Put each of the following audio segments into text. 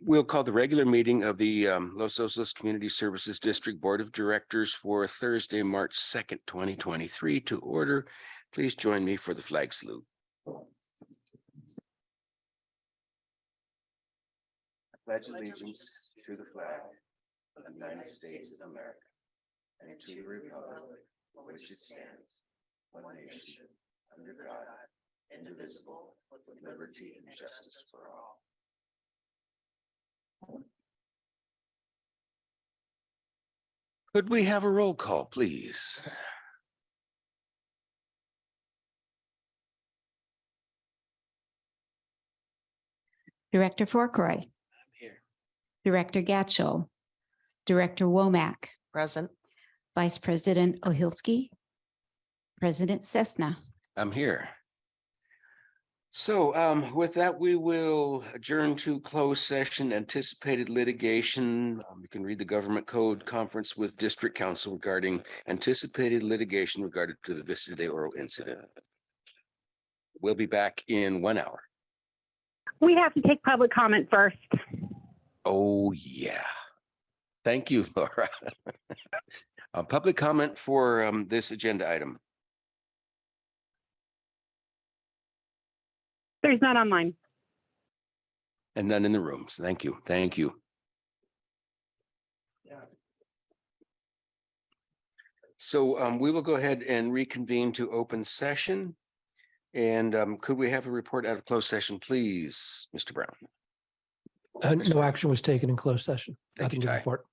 We'll call the regular meeting of the Los Osos Community Services District Board of Directors for Thursday, March 2nd, 2023 to order. Please join me for the flag salute. I pledge allegiance to the flag of the United States of America and to the republic for which it stands, one nation, under God, indivisible, with liberty and justice for all. Could we have a roll call, please? Director Forkroy, I'm here. Director Gatchell, Director Womack, Present. Vice President Ohilsky, President Cessna. I'm here. So with that, we will adjourn to closed session, anticipated litigation. You can read the government code conference with district council regarding anticipated litigation regarding to the Vista de Oro incident. We'll be back in 1 hour. We have to take public comment first. Oh, yeah. Thank you, Laura. Public comment for this agenda item. There's none online. And none in the rooms. Thank you. Thank you. So we will go ahead and reconvene to open session. And could we have a report out of closed session, please, Mr. Brown? No action was taken in closed session. Thank you, Nothing to Ty. report.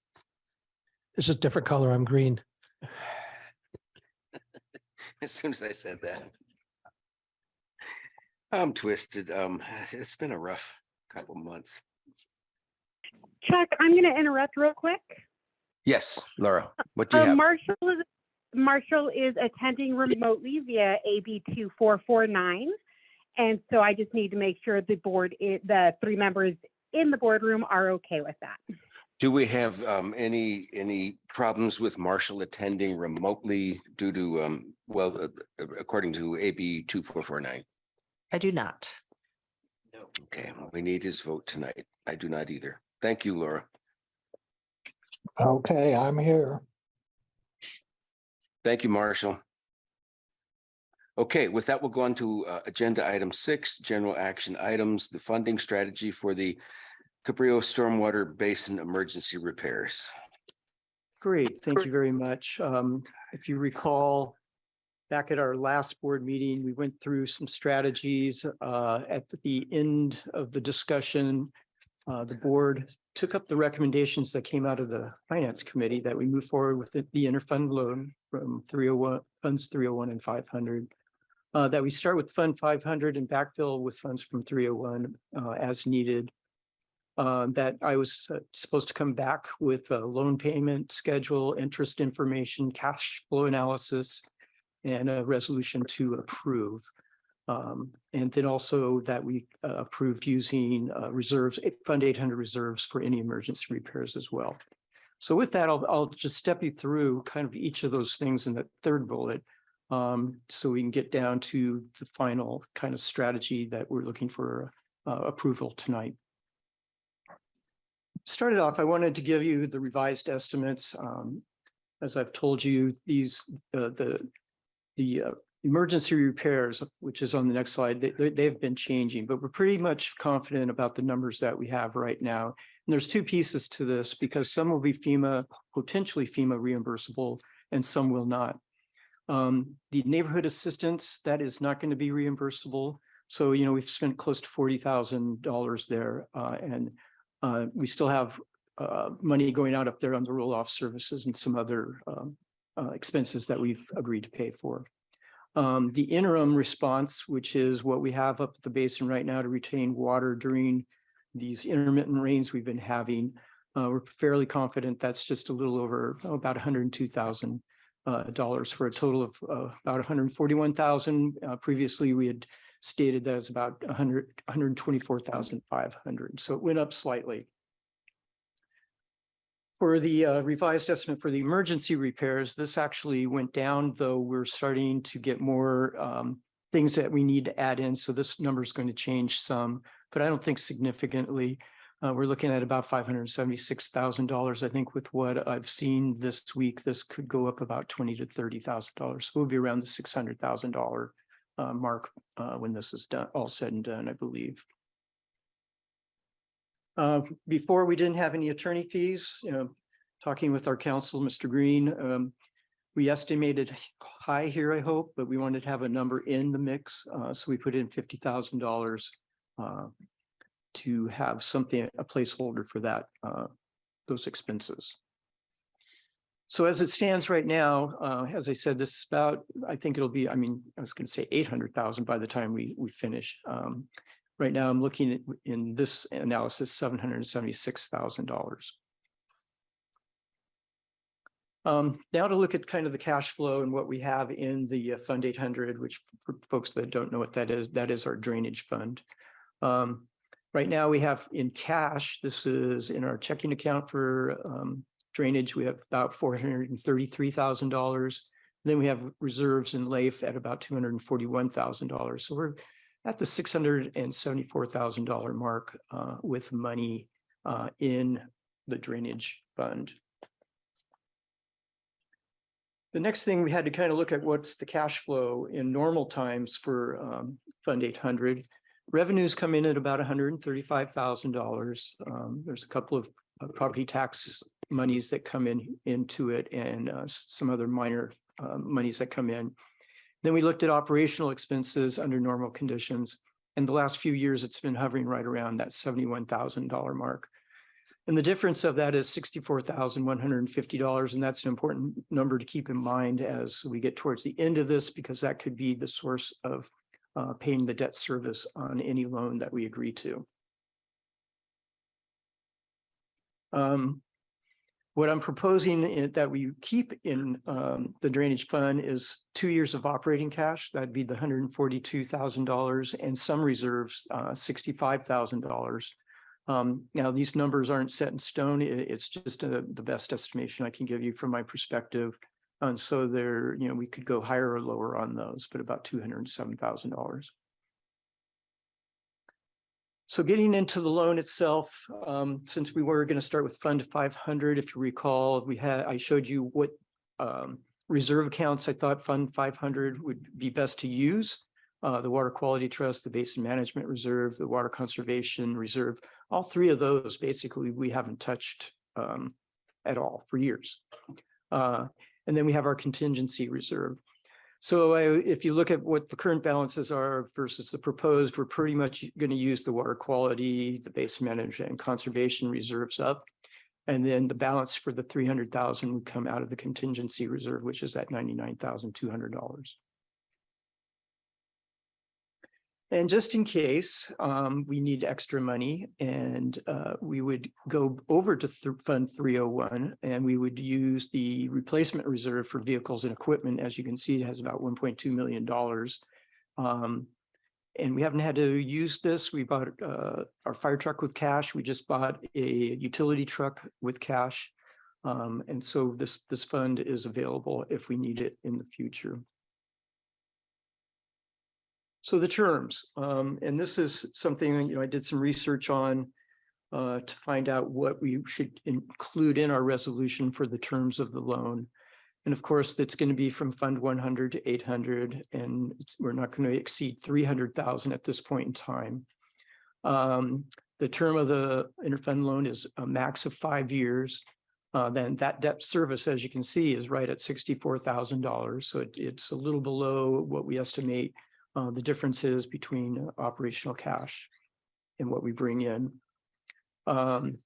It's a different color. I'm green. As soon as I said that. I'm twisted. It's been a rough couple months. Chuck, I'm going to interrupt real quick. Yes, Laura, what do you have? Marshall is attending remotely via AB 2449. And so I just need to make sure the the 3 members in the boardroom are okay with that. Do we have any problems with Marshall attending remotely due to, according to AB 2449? I do not. Okay, we need his vote tonight. I do not either. Thank you, Laura. Okay, I'm here. Thank you, Marshall. Okay, with that, we'll go on to agenda item 6, general action items, the funding strategy for the Cabrillo Stormwater Basin emergency repairs. Great. Thank you very much. If you recall, back at our last board meeting, we went through some strategies. At the end of the discussion, the board took up the recommendations that came out of the finance committee that we move forward with the interfund loan from 301 funds 301 and 500. That we start with fund 500 and backfill with funds from 301 as needed. That I was supposed to come back with a loan payment schedule, interest information, cash flow analysis, and a resolution to approve. And then also that we approved using reserves, Fund 800 reserves for any emergency repairs as well. So with that, I'll just step you through kind of each of those things in the third bullet, so we can get down to the final kind of strategy that we're looking for approval tonight. Started off, I wanted to give you the revised estimates. As I've told you, these the emergency repairs, which is on the next slide, they've been changing, but we're pretty much confident about the numbers that we have right now. And there's 2 pieces to this because some will be potentially FEMA reimbursable, and some will not. The neighborhood assistance, that is not going to be reimbursable. So, we've spent close to $40,000 there, and we still have money going out up there on the roll-off services and some other expenses that we've agreed to pay for. The interim response, which is what we have up at the basin right now to retain water during these intermittent rains we've been having, we're fairly confident that's just a little over about $102,000 for a total of about $141,000. Previously, we had stated that it's about $124,500. So it went up slightly. For the revised estimate for the emergency repairs, this actually went down, though we're starting to get more things that we need to add in. So this number is going to change some, but I don't think significantly. We're looking at about $576,000. I think with what I've seen this week, this could go up about $20,000 to $30,000. So we'll be around the $600,000 mark when this is done, all said and done, I believe. Before, we didn't have any attorney fees. Talking with our counsel, Mr. Green, we estimated high here, I hope, but we wanted to have a number in the mix. So we put in $50,000 to have something, a placeholder for that, those expenses. So as it stands right now, as I said, this is about, I think it'll be, I was going to say 800,000 by the time we finish. Right now, I'm looking at, in this analysis, $776,000. Now to look at kind of the cash flow and what we have in the Fund 800, which for folks that don't know what that is our drainage fund. Right now we have in cash, this is in our checking account for drainage, we have about $433,000. Then we have reserves in LAIF at about $241,000. So we're at the $674,000 mark with money in the drainage fund. The next thing we had to kind of look at what's the cash flow in normal times for Fund 800. Revenues come in at about $135,000. There's a couple of property tax monies that come into it and some other minor monies that come in. Then we looked at operational expenses under normal conditions. And the last few years, it's been hovering right around that $71,000 mark. And the difference of that is $64,150. And that's an important number to keep in mind as we get towards the end of this, because that could be the source of paying the debt service on any loan that we agree to. What I'm proposing that we keep in the drainage fund is 2 years of operating cash. That'd be the $142,000 and some reserves, $65,000. Now, these numbers aren't set in stone. It's just the best estimation I can give you from my perspective. And so there, we could go higher or lower on those, but about $207,000. So getting into the loan itself, since we were going to start with Fund 500, if you recall, I showed you what reserve accounts I thought Fund 500 would be best to use. The Water Quality Trust, the Basin Management Reserve, the Water Conservation Reserve, all three of those basically we haven't touched at all for years. And then we have our contingency reserve. So if you look at what the current balances are versus the proposed, we're pretty much going to use the water quality, the base management and conservation reserves up. And then the balance for the $300,000 would come out of the contingency reserve, which is at $99,200. And just in case we need extra money, and we would go over to Fund 301, and we would use the replacement reserve for vehicles and equipment. As you can see, it has about $1.2 million. And we haven't had to use this. We bought our fire truck with cash. We just bought a utility truck with cash. And so this fund is available if we need it in the future. So the terms, and this is something I did some research on to find out what we should include in our resolution for the terms of the loan. And of course, that's going to be from Fund 100 to 800, and we're not going to exceed 300,000 at this point in time. The term of the interfund loan is a max of 5 years. Then that debt service, as you can see, is right at $64,000. So it's a little below what we estimate the differences between operational cash and what we bring in. And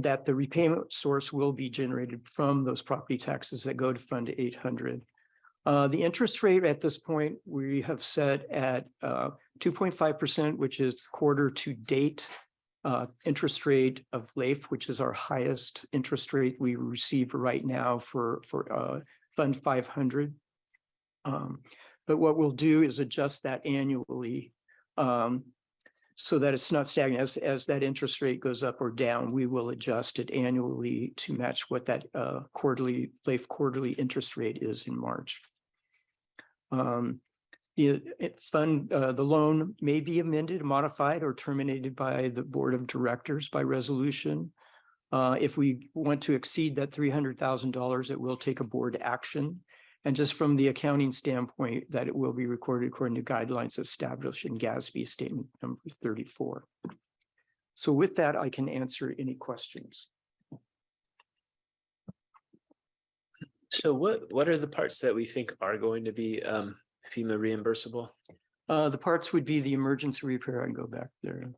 that the repayment source will be generated from those property taxes that go to Fund 800. The interest rate at this point, we have set at 2.5%, which is quarter to date interest rate of LAIF, which is our highest interest rate we receive right now for Fund 500. But what we'll do is adjust that annually so that it's not stagnant. As that interest rate goes up or down, we will adjust it annually to match what that LAIF quarterly interest rate is in March. The the loan may be amended, modified, or terminated by the Board of Directors by resolution. If we want to exceed that $300,000, it will take a board action. And just from the accounting standpoint, that it will be recorded according to guidelines established in GASB Statement Number 34. So with that, I can answer any questions. So what are the parts that we think are going to be FEMA reimbursable? The parts would be the emergency repair. I can go back there.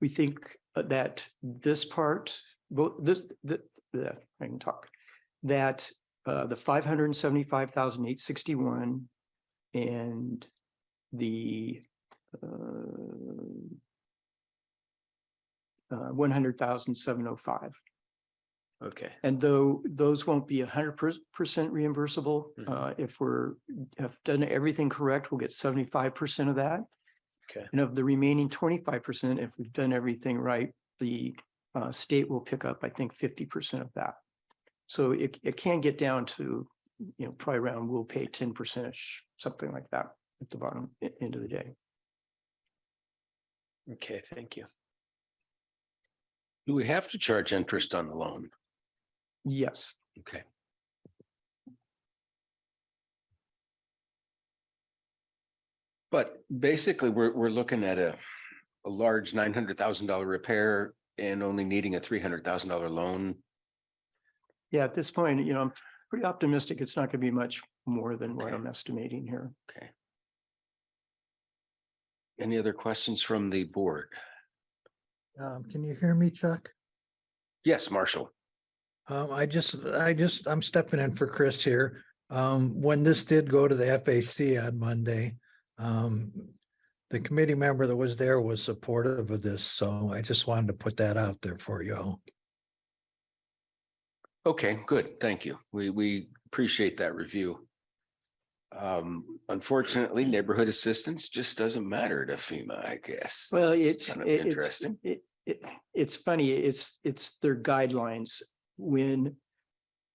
We think that this part, both I can talk, that the 575,861 and the 100,705. Okay. And though those won't be 100% reimbursable, if have done everything correct, we'll get 75% of that. Okay. And of the remaining 25%, if we've done everything right, the state will pick up, I think, 50% of that. So it can get down to, probably around, we'll pay 10%, something like that at the bottom end of the day. Okay, thank you. Do we have to charge interest on the loan? Yes. Okay. But basically, we're looking at a large $900,000 repair and only needing a $300,000 loan. Yeah, at this point, I'm pretty optimistic it's not going to be much more than what I'm estimating here. Okay. Any other questions from the board? Can you hear me, Chuck? Yes, Marshall. I'm stepping in for Chris here. When this did go to the FAC on Monday, the committee member that was there was supportive of this, so I just wanted to put that out there for you all. Okay, good. Thank you. We appreciate that review. Unfortunately, neighborhood assistance just doesn't matter to FEMA, I guess. Well, That's kind of interesting. It's funny. It's their guidelines. When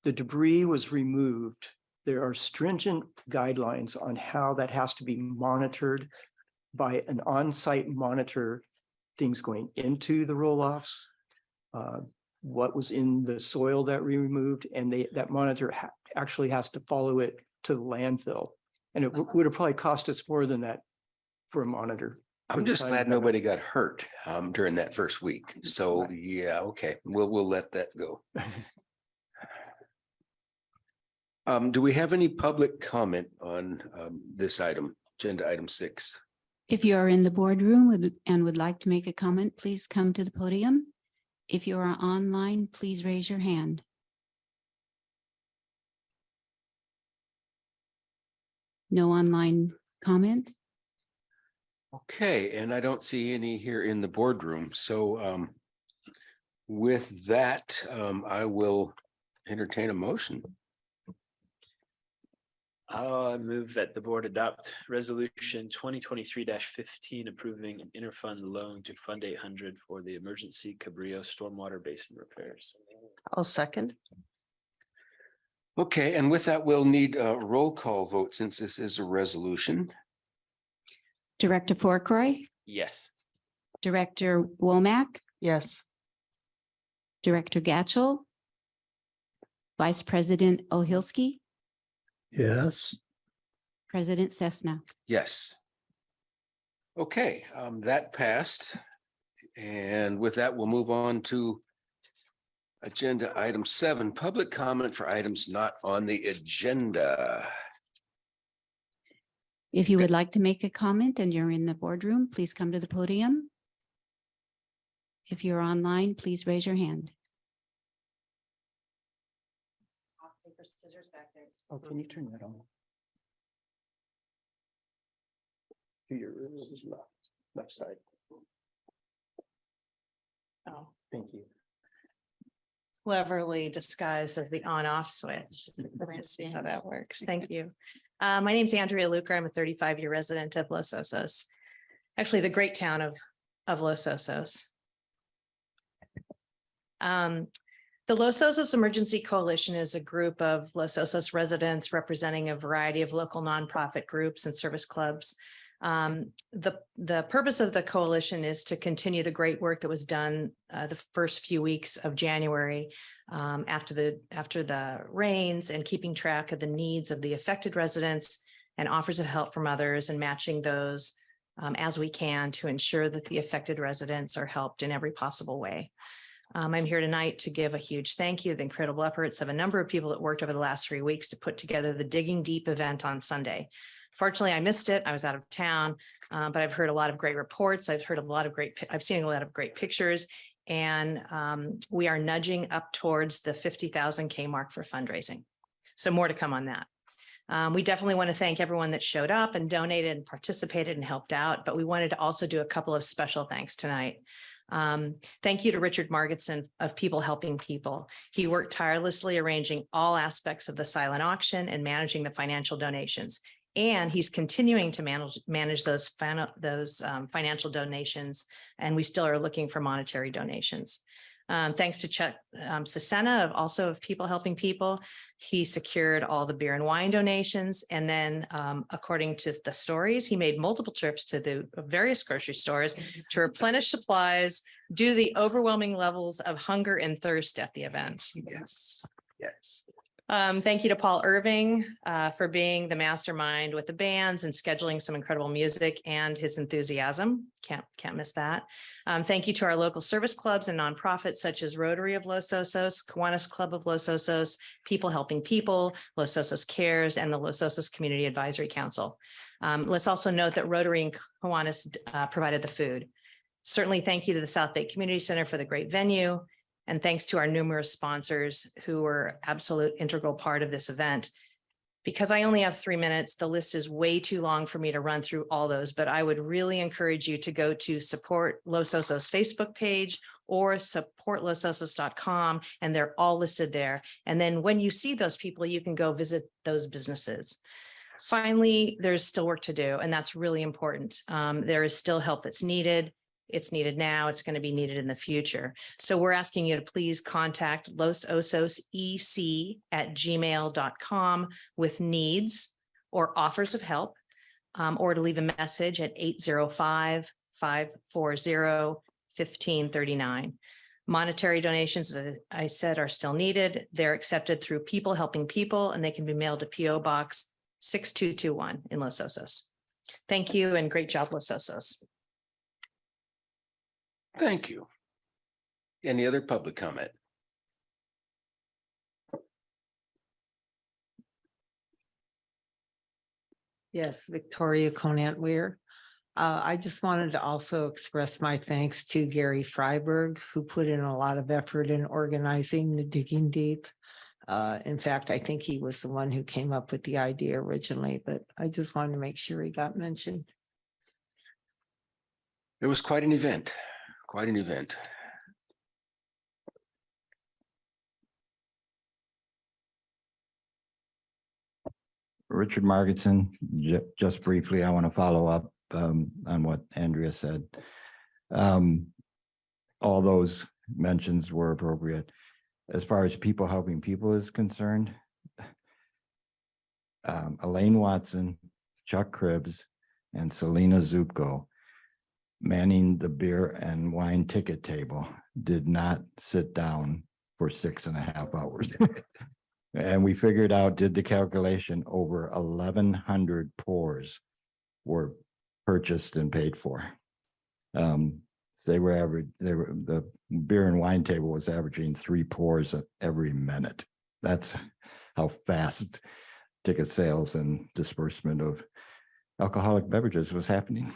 the debris was removed, there are stringent guidelines on how that has to be monitored by an on-site monitor, things going into the roll-offs, what was in the soil that we removed, and that monitor actually has to follow it to the landfill. And it would have probably cost us more than that for a monitor. I'm just glad nobody got hurt during that first week. So yeah, okay, we'll let that go. Do we have any public comment on this item, agenda item 6? If you are in the boardroom and would like to make a comment, please come to the podium. If you are online, please raise your hand. No online comment? Okay, and I don't see any here in the boardroom. So with that, I will entertain a motion. I move that the board adopt resolution 2023-15 approving an interfund loan to Fund 800 for the emergency Cabrillo stormwater basin repairs. I'll second. Okay, and with that, we'll need a roll call vote since this is a resolution. Director Forkroy, Yes. Director Womack, Yes. Director Gatchel, Vice President Ohilsky, Yes. President Cessna. Yes. Okay, that passed. And with that, we'll move on to agenda item 7, public comment for items not on the agenda. If you would like to make a comment and you're in the boardroom, please come to the podium. If you're online, please raise your hand. Oh, can you turn that on? To your left side. Oh, Thank you. cleverly disguised as the on-off switch. Let's see how that works. Thank you. My name's Andrea Luker. I'm a 35-year resident of Los Osos. Actually, the great town of Los Osos. The Los Osos Emergency Coalition is a group of Los Osos residents representing a variety of local nonprofit groups and service clubs. The purpose of the coalition is to continue the great work that was done the first few weeks of January after the rains, and keeping track of the needs of the affected residents and offers of help from others, and matching those as we can to ensure that the affected residents are helped in every possible way. I'm here tonight to give a huge thank you to the incredible efforts of a number of people that worked over the last 3 weeks to put together the Digging Deep event on Sunday. Fortunately, I missed it. I was out of town, but I've heard a lot of great reports. I've seen a lot of great pictures, and we are nudging up towards the 50,000 K mark for fundraising. So more to come on that. We definitely want to thank everyone that showed up and donated and participated and helped out, but we wanted to also do a couple of special thanks tonight. Thank you to Richard Margetson of People Helping People. He worked tirelessly arranging all aspects of the silent auction and managing the financial donations. And he's continuing to manage those financial donations, and we still are looking for monetary donations. Thanks to Chuck Sisena of People Helping People. He secured all the beer and wine donations. And then according to the stories, he made multiple trips to the various grocery stores to replenish supplies due to the overwhelming levels of hunger and thirst at the event. Yes, yes. Thank you to Paul Irving for being the mastermind with the bands and scheduling some incredible music, and his enthusiasm. Can't miss that. Thank you to our local service clubs and nonprofits such as Rotary of Los Osos, Kiwanis Club of Los Osos, People Helping People, Los Osos Cares, and the Los Osos Community Advisory Council. Let's also note that Rotary and Kiwanis provided the food. Certainly thank you to the South Bay Community Center for the great venue. And thanks to our numerous sponsors who were absolute integral part of this event. Because I only have 3 minutes, the list is way too long for me to run through all those, but I would really encourage you to go to support Los Osos Facebook page or supportlososos.com, and they're all listed there. And then when you see those people, you can go visit those businesses. Finally, there's still work to do, and that's really important. There is still help that's needed. It's needed now. It's going to be needed in the future. So we're asking you to please contact losososec@gmail.com with needs or offers of help, or to leave a message at 805-540-1539. Monetary donations, as I said, are still needed. They're accepted through People Helping People, and they can be mailed to P.O. Box 6221 in Los Osos. Thank you, and great job, Los Osos. Thank you. Any other public comment? Yes, Victoria Conant Weir. I just wanted to also express my thanks to Gary Freiberg, who put in a lot of effort in organizing the Digging Deep. In fact, I think he was the one who came up with the idea originally, but I just wanted to make sure he got mentioned. It was quite an event. Quite an event. Richard Margetson, just briefly, I want to follow up on what Andrea said. All those mentions were appropriate. As far as People Helping People is concerned, Elaine Watson, Chuck Cribbs, and Selena Zupko manning the beer and wine ticket table did not sit down for 6.5 hours. And we figured out, did the calculation, over 1,100 pours were purchased and paid for. The beer and wine table was averaging 3 pours every minute. That's how fast ticket sales and disbursement of alcoholic beverages was happening.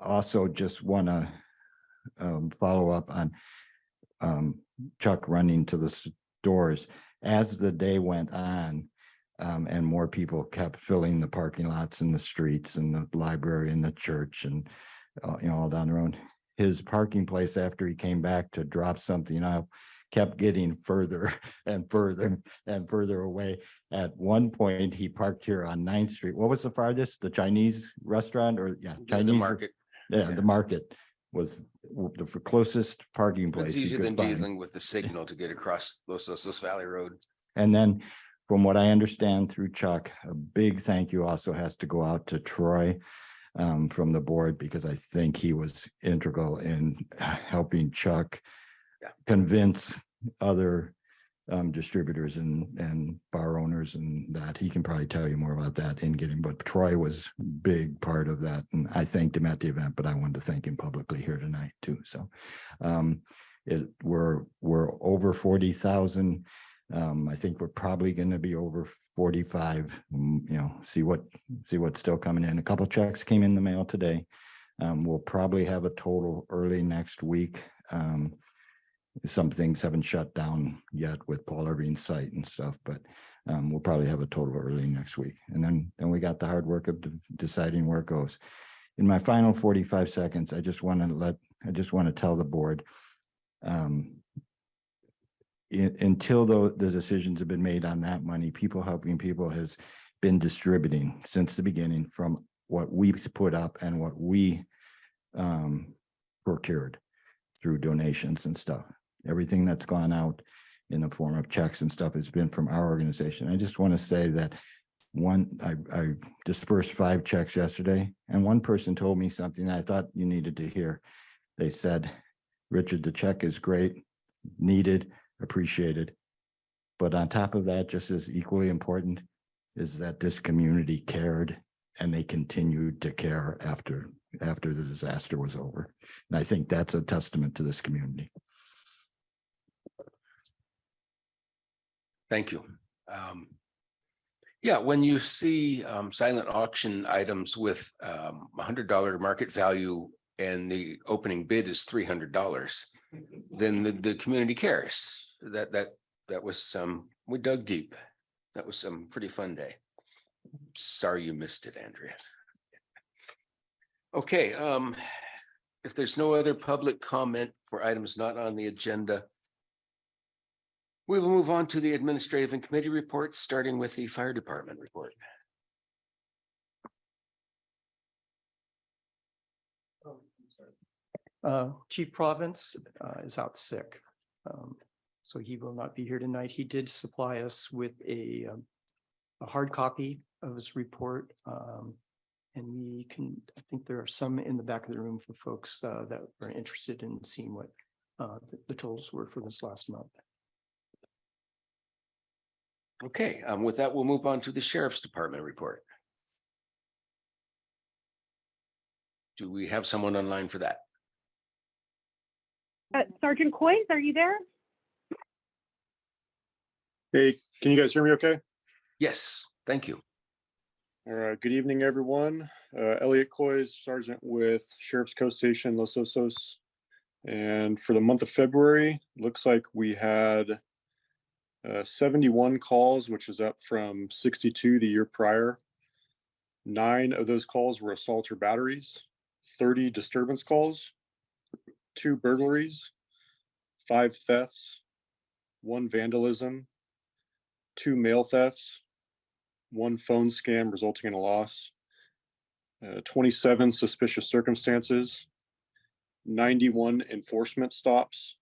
Also, just want to follow up on Chuck running to the stores. As the day went on and more people kept filling the parking lots and the streets and the library and the church and all down the road, his parking place after he came back to drop something off kept getting further and further and further away. At one point, he parked here on 9th Street. What was the farthest? The Chinese restaurant, or The market. Yeah, the market. was the closest parking place. It's you easier could than find. dealing with the signal to get across Osos Valley Road. And then from what I understand through Chuck, a big thank you also has to go out to Troy from the board, because I think he was integral in helping Chuck convince other distributors and bar owners, and that he can probably tell you more about that in getting, but Troy was a big part of that. And I thanked him at the event, but I wanted to thank him publicly here tonight too. So we're over 40,000. I think we're probably going to be over 45. See what's still coming in. A couple checks came in the mail today. We'll probably have a total early next week. Some things haven't shut down yet with Paul Irving's site and stuff, but we'll probably have a total early next week. And then we got the hard work of deciding where it goes. In my final 45 seconds, I just want to tell the board, until the decisions have been made on that money, People Helping People has been distributing since the beginning from what we put up and what we procured through donations and stuff. Everything that's gone out in the form of checks and stuff has been from our organization. I just want to say that I dispersed 5 checks yesterday, and one person told me something I thought you needed to hear. They said, Richard, the check is great, needed, appreciated. But on top of that, just as equally important is that this community cared, and they continued to care after the disaster was over. And I think that's a testament to this community. Thank you. Yeah, when you see silent auction items with $100 market value and the opening bid is $300, then the community cares. That was we dug deep. That was some pretty fun day. Sorry you missed it, Andrea. Okay, if there's no other public comment for items not on the agenda, we will move on to the administrative and committee reports, starting with the fire department report. Chief Province is out sick, so he will not be here tonight. He did supply us with a hard copy of his report, and we can. I think there are some in the back of the room for folks that are interested in seeing what the totals were for this last month. Okay, with that, we'll move on to the sheriff's department report. Do we have someone online for that? Sergeant Coys, are you there? Hey, can you guys hear me okay? Yes, thank you. All right, good evening, everyone. Elliot Coys, Sergeant with Sheriff's Coast Station, Los Osos. And for the month of February, looks like we had 71 calls, which is up from 62 the year prior. 9 of those calls were assault or batteries, 30 disturbance calls, 2 burglaries, 5 thefts, 1 vandalism, 2 mail thefts, 1 phone scam resulting in a loss, 27 suspicious circumstances, 91 enforcement stops,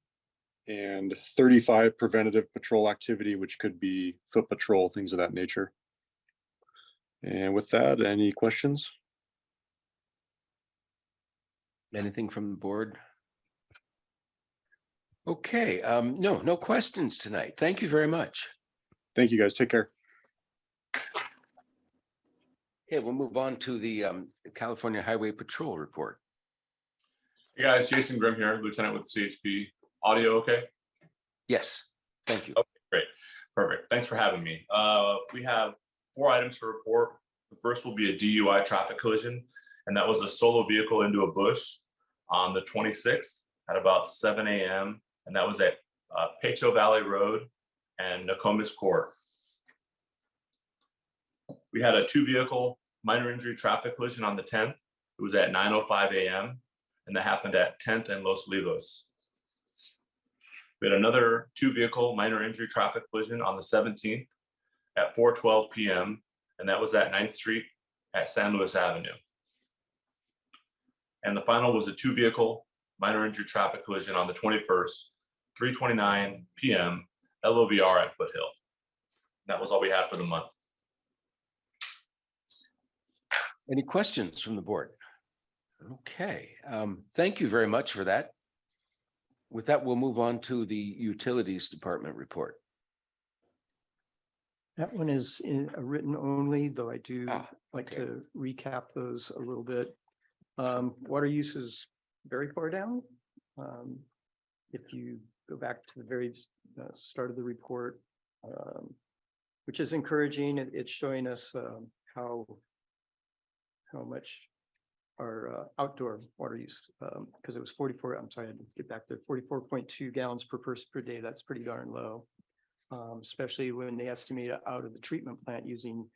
and 35 preventative patrol activity, which could be foot patrol, things of that nature. And with that, any questions? Anything from the board? Okay, no questions tonight. Thank you very much. Thank you, guys. Take care. Okay, we'll move on to the California Highway Patrol report. Hey guys, Jason Grimm here, Lieutenant with CHP. Audio okay? Yes, thank you. Okay, great. Perfect. Thanks for having me. We have 4 items to report. The first will be a DUI traffic collision, and that was a solo vehicle into a bush on the 26th at about 7 a.m. And that was at Pacho Valley Road and Nokomis Court. We had a 2-vehicle minor injury traffic collision on the 10th. It was at 9:05 a.m. and that happened at 10th and Los Lilos. We had another 2-vehicle minor injury traffic collision on the 17th at 4:12 p.m. and that was at 9th Street at San Luis Avenue. And the final was a 2-vehicle minor injury traffic collision on the 21st, 3:29 PM, LOVR at Foothill. That was all we had for the month. Any questions from the board? Okay, thank you very much for that. With that, we'll move on to the Utilities Department report. That one is in a written only, though I do like okay. to recap those a little bit. Water use is very far down. If you go back to the very start of the report, which is encouraging, it's showing us how much our outdoor water use, because it was 44, I'm sorry, I had to get back there, 44.2 gallons per person per day. That's pretty darn low. Especially when they estimate out of the treatment plant using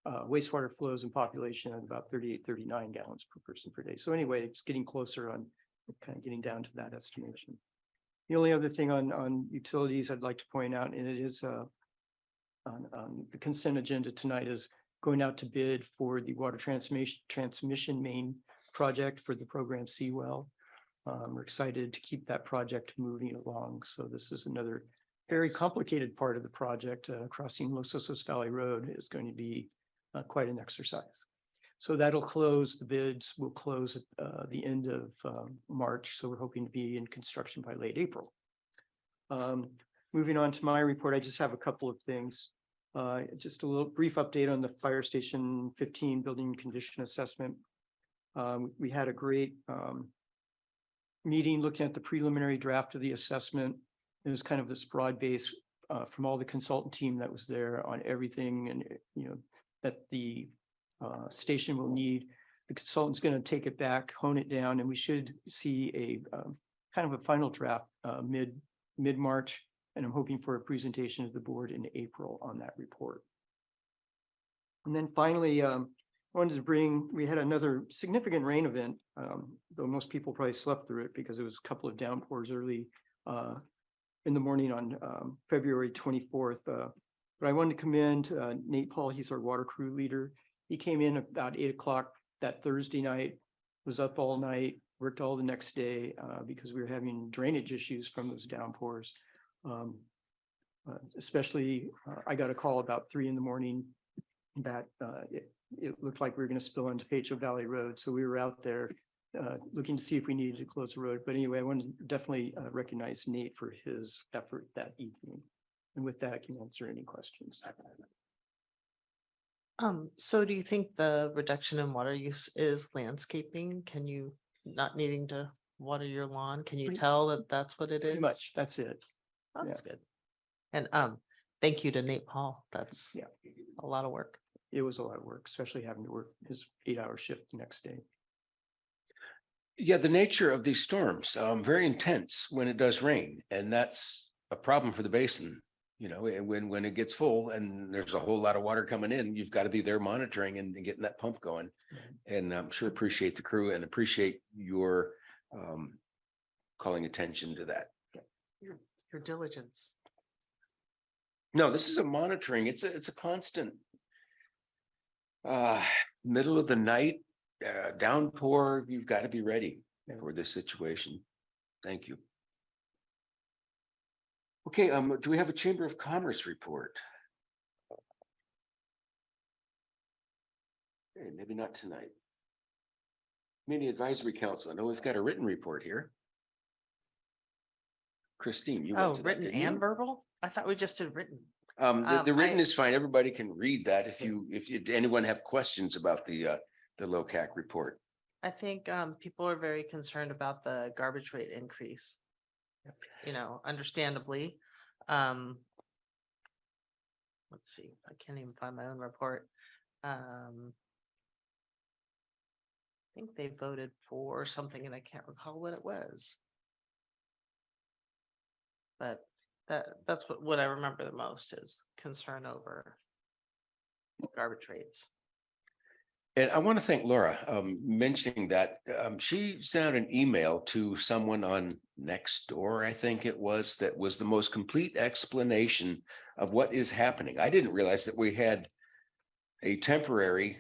wastewater flows and population at about 38, 39 gallons per person per day. So anyway, it's getting closer on kind of getting down to that estimation. The only other thing on utilities I'd like to point out, and it is on the consent agenda tonight, is going out to bid for the water transmission main project for the program Seawell. We're excited to keep that project moving along. So this is another very complicated part of the project. Crossing Los Osos Valley Road is going to be quite an exercise. So that'll close, the bids will close at the end of March. So we're hoping to be in construction by late April. Moving on to my report, I just have a couple of things. Just a little brief update on the Fire Station 15 building condition assessment. We had a great meeting looking at the preliminary draft of the assessment. It was kind of this broad base from all the consultant team that was there on everything and, that the station will need. The consultant's going to take it back, hone it down, and we should see a kind of a final draft mid-March. And I'm hoping for a presentation to the board in April on that report. And then finally, we had another significant rain event, though most people probably slept through it because it was a couple of downpours early in the morning on February 24th. But I wanted to commend Nate Paul, he's our water crew leader. He came in about 8 o'clock that Thursday night, was up all night, worked all the next day because we were having drainage issues from those downpours. Especially, I got a call about 3 a.m. that it looked like we were going to spill onto Pacho Valley Road. So we were out there looking to see if we needed to close the road. But anyway, I want to definitely recognize Nate for his effort that evening. And with that, I can answer any questions. So do you think the reduction in water use is landscaping? Can you not needing to water your lawn? Can you tell that that's what it is? Pretty much, that's it. That's good. And thank you to Nate Paul. That's a lot of work. It was a lot of work, especially having to work his 8-hour shift the next day. Yeah, the nature of these storms, very intense when it does rain, and that's a problem for the basin. When it gets full and there's a whole lot of water coming in, you've got to be there monitoring and getting that pump going. And I'm sure appreciate the crew and appreciate your calling attention to that. Your diligence. No, this is a monitoring. It's a constant middle of the night downpour. You've got to be ready for this situation. Thank you. Okay, do we have a Chamber of Commerce report? Okay, maybe not tonight. Community Advisory Council. I know we've got a written report here. Christine, you went to that, Written didn't you? and verbal? I thought we just did written. The written is fine. Everybody can read that. If anyone have questions about the LoCaC report. I think people are very concerned about the garbage rate increase. Understandably. Let's see, I can't even find my own report. I think they voted for something and I can't recall what it was. But that's what I remember the most is concern over garbage rates. And I want to thank Laura mentioning that. She sent out an email to someone on Nextdoor, I think it was, that was the most complete explanation of what is happening. I didn't realize that we had a temporary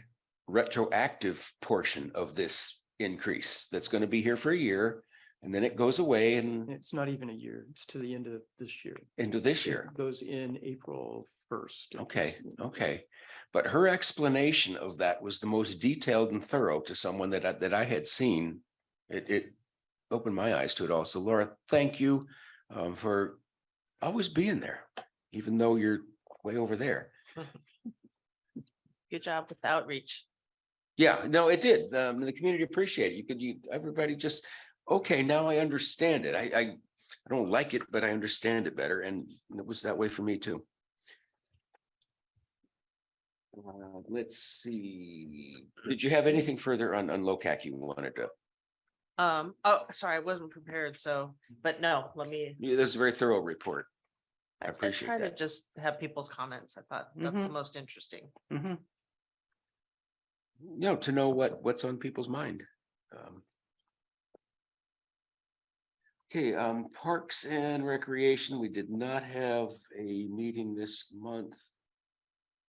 retroactive portion of this increase that's going to be here for a year. And then it goes away and It's not even a year. It's to the end of this year. into this year. It goes in April 1st. Okay, okay. But her explanation of that was the most detailed and thorough to someone that I had seen. It opened my eyes to it also. Laura, thank you for always being there, even though you're way over there. Good job with outreach. Yeah, no, it did. The community appreciated it. Everybody just, okay, now I understand it. I don't like it, but I understand it better. And it was that way for me too. Let's see. Did you have anything further on LoCac you wanted to? Oh, sorry, I wasn't prepared, so, but no, let me. Yeah, that's a very thorough report. I appreciate try to that. just have people's comments. I thought that's the most interesting. Mhm. You know, to know what's on people's mind. Okay, Parks and Recreation, we did not have a meeting this month.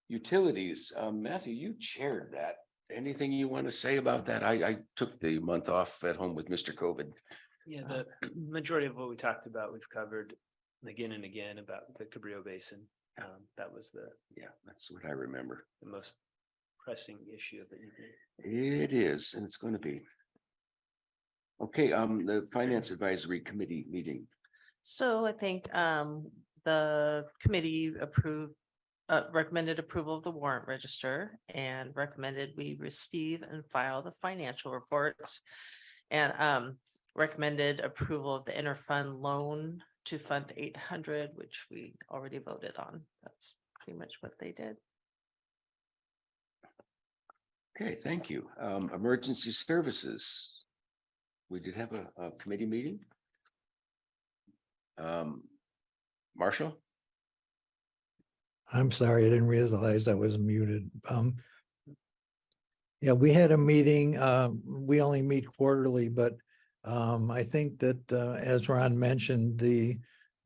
Utilities, Matthew, you chaired that. Anything you want to say about that? I took the month off at home with Mr. COVID. Yeah, the majority of what we talked about, we've covered again and again about the Cabrillo Basin. That was Yeah, that's what I remember. the most pressing issue of the evening. It is, and it's going to be. Okay, the Finance Advisory Committee meeting. So I think the committee recommended approval of the warrant register and recommended we receive and file the financial reports. And recommended approval of the interfund loan to fund 800, which we already voted on. That's pretty much what they did. Okay, thank you. Emergency Services. We did have a committee meeting. Marshall? I'm sorry, I didn't realize I was muted. Yeah, we had a meeting. We only meet quarterly, but I think that as Ron mentioned, the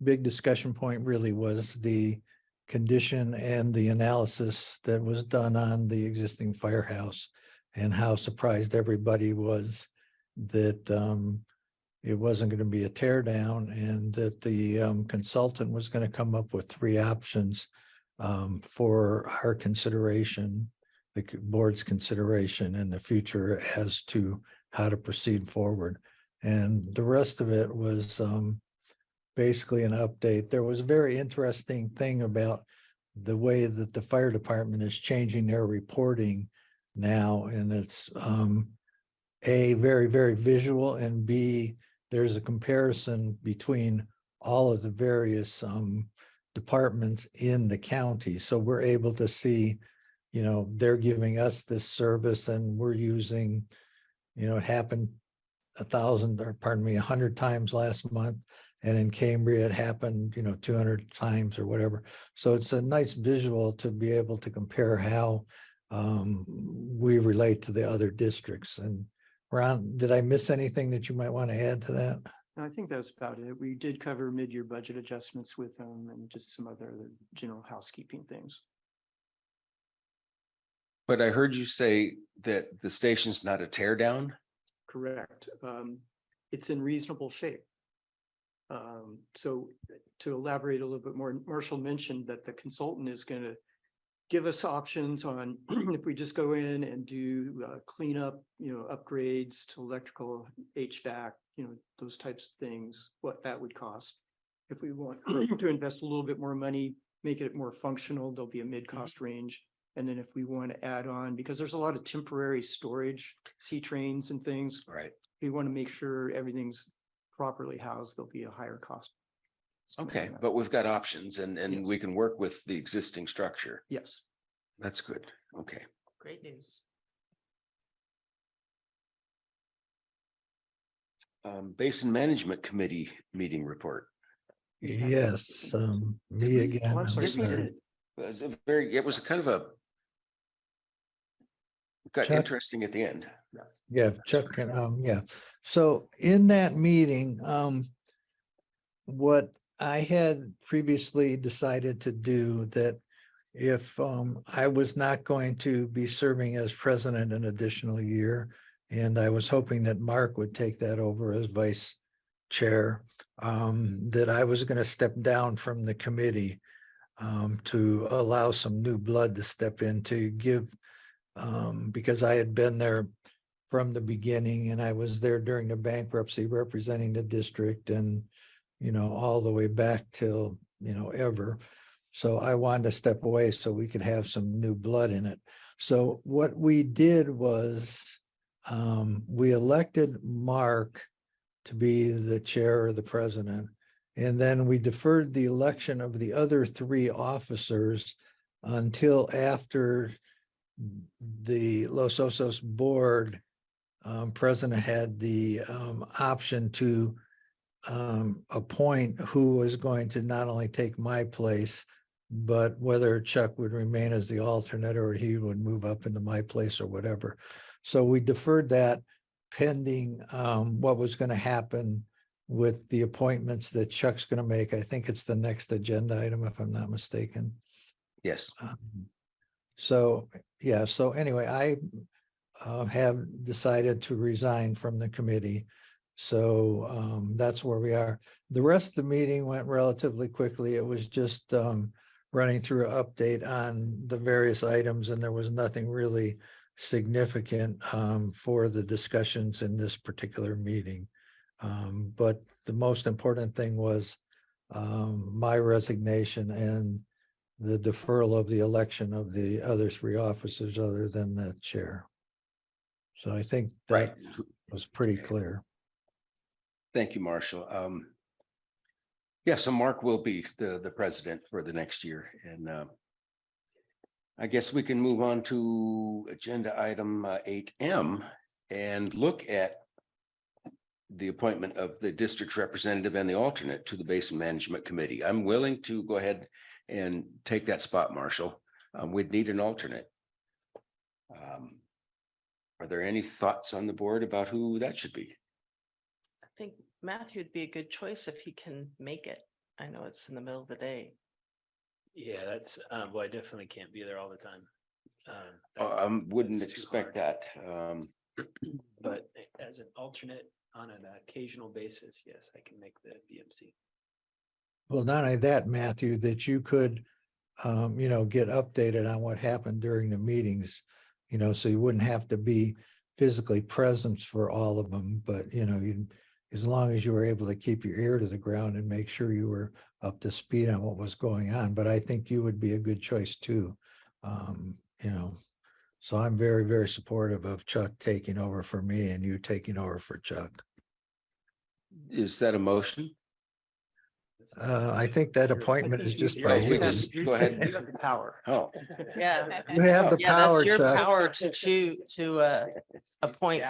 big discussion point really was the condition and the analysis that was done on the existing firehouse and how surprised everybody was that it wasn't going to be a tear down and that the consultant was going to come up with 3 options for our consideration, the board's consideration in the future as to how to proceed forward. And the rest of it was basically an update. There was a very interesting thing about the way that the fire department is changing their reporting now. And it's A, very, very visual, and B, there's a comparison between all of the various departments in the county. So we're able to see, you know, they're giving us this service and we're using, you know, it happened 100 times last month. And in Cambria, it happened, you know, 200 times or whatever. So it's a nice visual to be able to compare how we relate to the other districts. And Ron, did I miss anything that you might want to add to that? I think that's about it. We did cover mid-year budget adjustments with them and just some other general housekeeping things. But I heard you say that the station's not a tear down. Correct. It's in reasonable shape. So to elaborate a little bit more, Marshall mentioned that the consultant is going to give us options on if we just go in and do cleanup, you know, upgrades to electrical, HVAC, you know, those types of things, what that would cost. If we want to invest a little bit more money, make it more functional, there'll be a mid-cost range. And then if we want to add on, because there's a lot of temporary storage, C-trains and things. Right. We want to make sure everything's properly housed, there'll be a higher cost. Okay, but we've got options and Yes. we can work with the existing structure. Yes. That's good. Okay. Great news. Basin Management Committee meeting report. Yes, me we? again. Oh, I'm sorry, Yes, we sorry. did. It was kind of a got Chuck? interesting at the end. Yeah, Chuck, can, yeah. So in that meeting, what I had previously decided to do that if I was not going to be serving as president an additional year, and I was hoping that Mark would take that over as vice Chair, that I was going to step down from the committee to allow some new blood to step in to give, because I had been there from the beginning and I was there during the bankruptcy representing the district and, all the way back till, ever. So I wanted to step away so we could have some new blood in it. So what we did was we elected Mark to be the chair or the president. And then we deferred the election of the other three officers until after the Los Osos board president had the option to appoint who was going to not only take my place, but whether Chuck would remain as the alternate or he would move up into my place or whatever. So we deferred that pending what was going to happen with the appointments that Chuck's going to make. I think it's the next agenda item, if I'm not mistaken. Yes. So, yeah, so anyway, I have decided to resign from the committee. So that's where we are. The rest of the meeting went relatively quickly. It was just running through an update on the various items, and there was nothing really significant for the discussions in this particular meeting. But the most important thing was my resignation and the deferral of the election of the other three officers other than the chair. So I think that was pretty clear. Thank you, Marshall. Yeah, so Mark will be the president for the next year, and I guess we can move on to agenda item 8M and look at the appointment of the district's representative and the alternate to the Basin Management Committee. I'm willing to go ahead and take that spot, Marshall. We'd need an alternate. Are there any thoughts on the board about who that should be? I think Matthew would be a good choice if he can make it. I know it's in the middle of the day. Yeah, that's, well, I definitely can't be there all the time. Wouldn't that's too expect hard. that. But as an alternate on an occasional basis, yes, I can make the BMC. Well, not only that, Matthew, that you could, get updated on what happened during the meetings, so you wouldn't have to be physically present for all of them, but, you, as long as you were able to keep your ear to the ground and make sure you were up to speed on what was going on. But I think you would be a good choice too. So I'm very, very supportive of Chuck taking over for me and you taking over for Chuck. Is that a motion? I think that appointment is just by Oh, we you. just go ahead. You have the power. Oh, Yeah. You have the Yeah, power, that's your Chuck. power to choose, to appoint.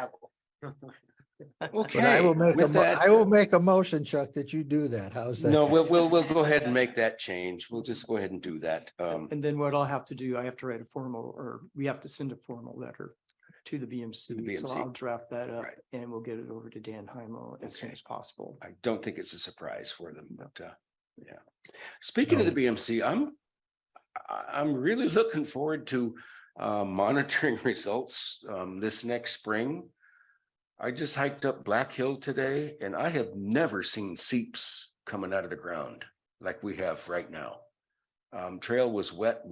But I will make with that- I will make a motion, Chuck, that you do that. How's that? no, we'll go ahead and make that change. We'll just go ahead and do that. And then what I'll have to do, I have to write a formal, or we have to send a formal letter to the BMC. So BMC. I'll draft that up Right. and we'll get it over to Dan Heimo as soon Okay. as possible. I don't think it's a surprise for them, but yeah. Speaking of the BMC, I'm really looking forward to monitoring results this next spring. I just hiked up Black Hill today and I have never seen seeps coming out of the ground like we have right now. Trail was wet.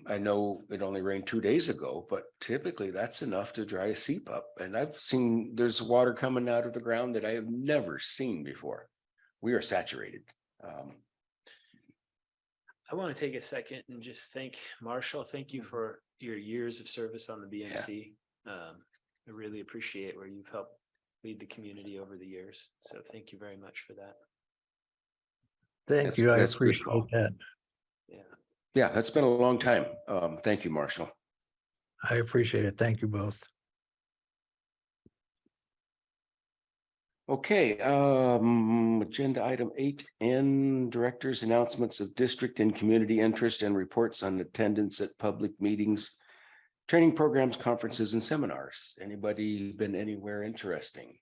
I know it only rained 2 days ago, but typically that's enough to dry a seep up. And I've seen there's water coming out of the ground that I have never seen before. We are saturated. I want to take a second and just thank Marshall. Thank you for your years of service on the BMC. I really appreciate where you've helped lead the community over the years. So thank you very much for that. Thank you. I That's good appreciate call. that. Yeah. Yeah, that's been a long time. Thank you, Marshall. I appreciate it. Thank you both. Okay, agenda item 8N, directors' announcements of district and community interest and reports on attendance at public meetings, training programs, conferences, and seminars. Anybody been anywhere interesting?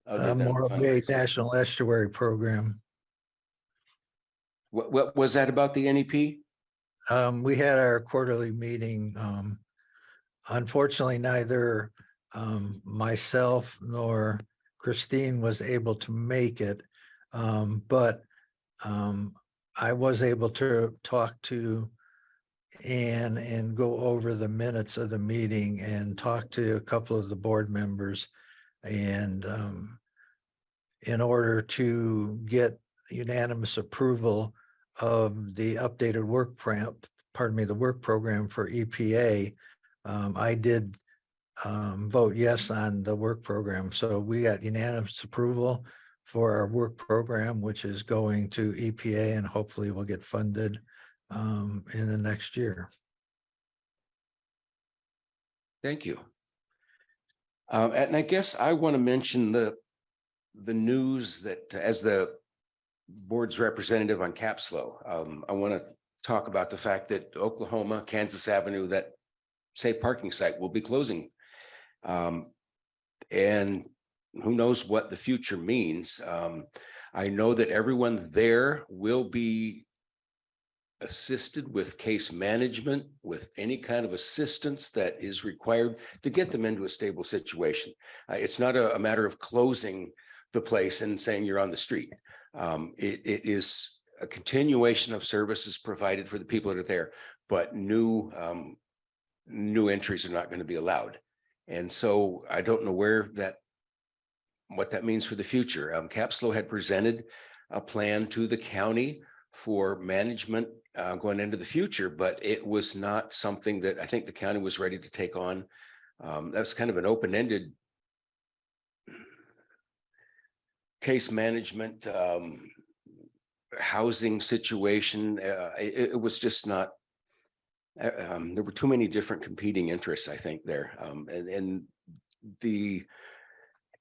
other than More of a fundraising? National Estuary Program. What was that about the NEP? We had our quarterly meeting. Unfortunately, neither myself nor Christine was able to make it. But I was able to talk to Ann and go over the minutes of the meeting and talk to a couple of the board members. And in order to get unanimous approval of the updated work the work program for EPA, I did vote yes on the work program. So we got unanimous approval for our work program, which is going to EPA and hopefully will get funded in the next year. Thank you. And I guess I want to mention the news that as the board's representative on Capslow, I want to talk about the fact that Oklahoma, Kansas Avenue, that safe parking site will be closing. And who knows what the future means. I know that everyone there will be assisted with case management, with any kind of assistance that is required to get them into a stable situation. It's not a matter of closing the place and saying you're on the street. It is a continuation of services provided for the people that are there, but new entries are not going to be allowed. And so I don't know what that means for the future. Capslow had presented a plan to the county for management going into the future, but it was not something that I think the county was ready to take on. That's kind of an open-ended case management, housing situation. It was just not, there were too many different competing interests, I think, there. And the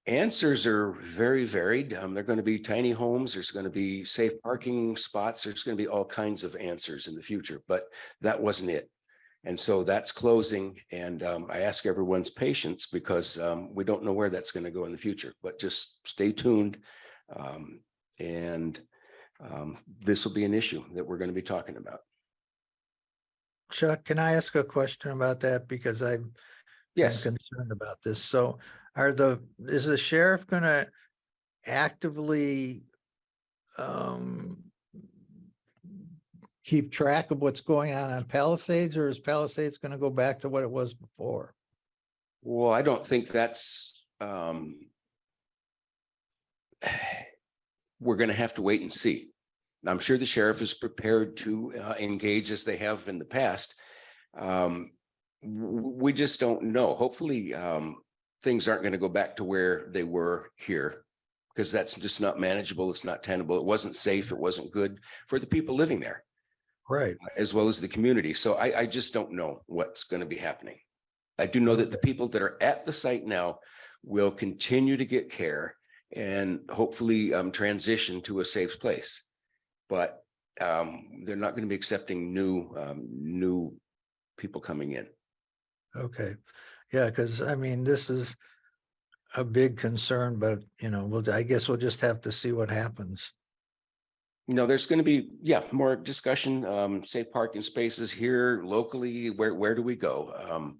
answers are very varied. They're going to be tiny homes. There's going to be safe parking spots. There's going to be all kinds of answers in the future, but that wasn't it. And so that's closing. And I ask everyone's patience because we don't know where that's going to go in the future, but just stay tuned. This will be an issue that we're going to be talking about. Chuck, can I ask a question about that? Because I'm concerned about this. So is the sheriff going to actively keep track of what's going on Palisades, or is Palisades going to go back to what it was before? Well, I don't think that's, we're going to have to wait and see. I'm sure the sheriff is prepared to engage as they have in the past. We just don't know. Hopefully, things aren't going to go back to where they were here, because that's just not manageable. It's not tenable. It wasn't safe. It wasn't good for the people living there, right, as well as the community. So I just don't know what's going to be happening. I do know that the people that are at the site now will continue to get care and hopefully transition to a safe place. But they're not going to be accepting new people coming in. Okay. Yeah, because I mean, this is a big concern, but I guess we'll just have to see what happens. There's going to be, more discussion, safe parking spaces here locally. Where do we go?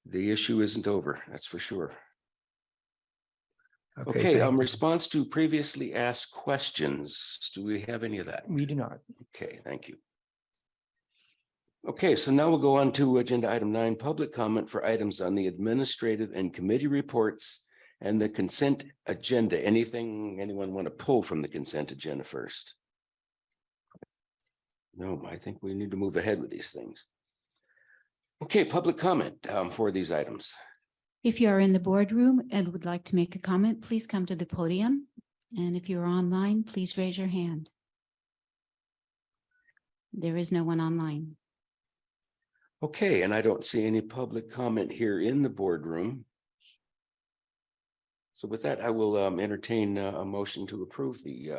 The issue isn't over, that's for sure. Okay, response to previously asked questions. Do we have any of that? We do not. Okay, thank you. Okay, so now we'll go on to agenda item 9, public comment for items on the administrative and committee reports and the consent agenda. Anyone want to pull from the consent agenda first? No, I think we need to move ahead with these things. Okay, public comment for these items. If you are in the boardroom and would like to make a comment, please come to the podium. And if you're online, please raise your hand. There is no one online. Okay, and I don't see any public comment here in the boardroom. So with that, I will entertain a motion to approve the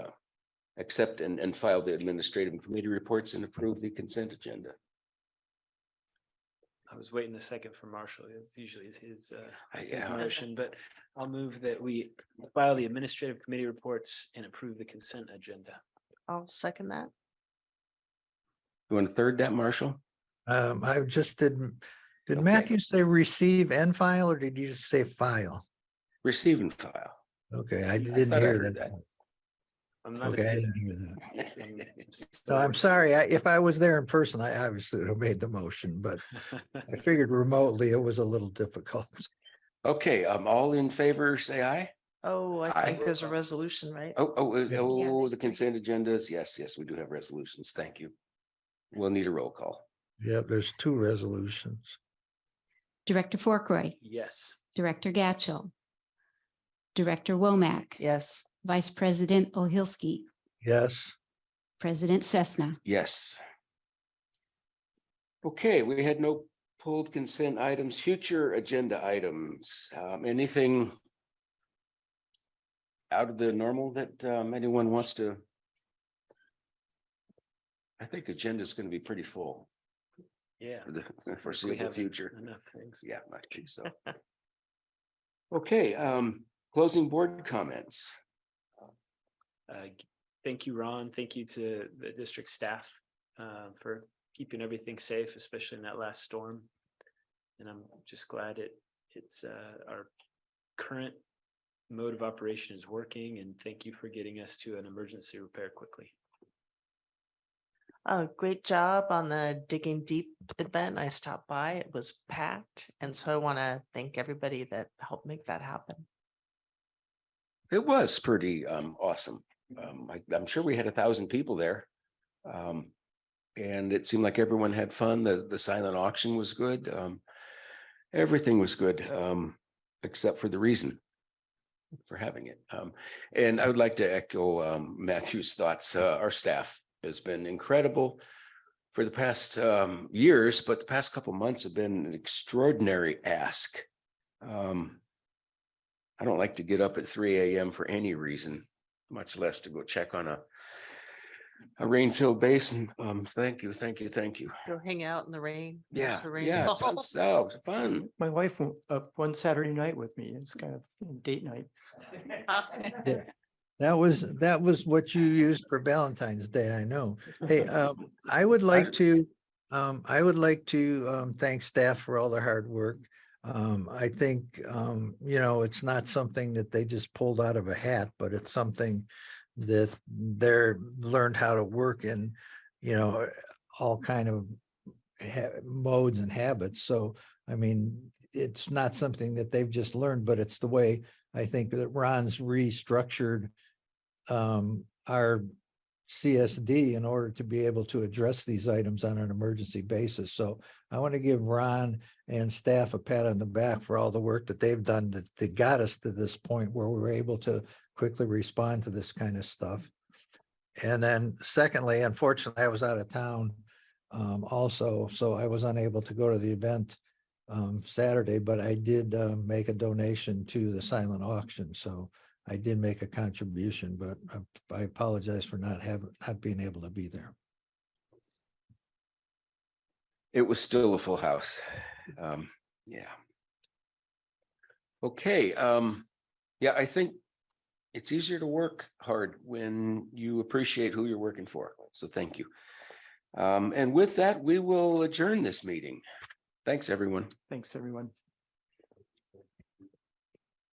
accept and file the administrative and committee reports and approve the consent agenda. I was waiting a second for Marshall. It's usually his motion, but I'll move that we file the administrative committee reports and approve the consent agenda. I'll second that. You want to third that, Marshall? I just didn't. Did Okay. Matthew say receive and file, or did you just say file? Receive and file. Okay, See, I I didn't thought I hear heard that. that. I'm not as Okay, I good didn't at hear it. that. I'm No, I'm still sorry. If I was there in person, I obviously would have made the motion, but working. I figured remotely it was a little difficult. Okay, all in favor, say aye. Oh, I Aye. think there's a resolution, right? Yeah. Oh, the consent agendas. Yes, yes, we do have resolutions. Thank you. We'll need a roll call. Yep, there's two resolutions. Director Forkroy, Yes. Director Gatchell, Director Womack, Yes. Vice President Ohilsky, Yes, President Cessna. Yes. Okay, we had no pulled consent items, future agenda items, anything out of the normal that anyone wants to? I think agenda is going to be pretty full Yeah. for the We foreseeable have future. Enough things. Yeah, I think so. Okay, closing board comments. Thank you, Ron. Thank you to the district staff for keeping everything safe, especially in that last storm. And I'm just glad it's our current mode of operation is working, and thank you for getting us to an emergency repair quickly. Great job on the Digging Deep event. I stopped by. It was packed. And so I want to thank everybody that helped make that happen. It was pretty awesome. I'm sure we had 1,000 people there. And it seemed like everyone had fun. The silent auction was good. Everything was good, except for the reason for having it. And I would like to echo Matthew's thoughts. Our staff has been incredible for the past years, but the past couple months have been an extraordinary ask. I don't like to get up at 3 a.m. for any reason, much less to go check on a rain-filled basin. Thank you. Go hang out in the rain. watch Yeah, the rain yeah, it fall. sounds so fun. My wife went up one Saturday night with me. It's kind of date night. yeah. That was what you used for Valentine's Day, I know. Hey, I would like to thank staff for all their hard work. I think, it's not something that they just pulled out of a hat, but it's something that they're learned how to work in, all kind of modes and habits. So, I mean, it's not something that they've just learned, but it's the way I think that Ron's restructured our CSD in order to be able to address these items on an emergency basis. So I want to give Ron and staff a pat on the back for all the work that they've done that got us to this point where we were able to quickly respond to this kind of stuff. And then secondly, unfortunately, I was out of town also, so I was unable to go to the event Saturday, but I did make a donation to the silent auction. So I did make a contribution, but I apologize for not being able to be there. It was still a full house. Yeah. Okay. Yeah, I think it's easier to work hard when you appreciate who you're working for. So thank you. And with that, we will adjourn this meeting. Thanks, everyone. Thanks, everyone.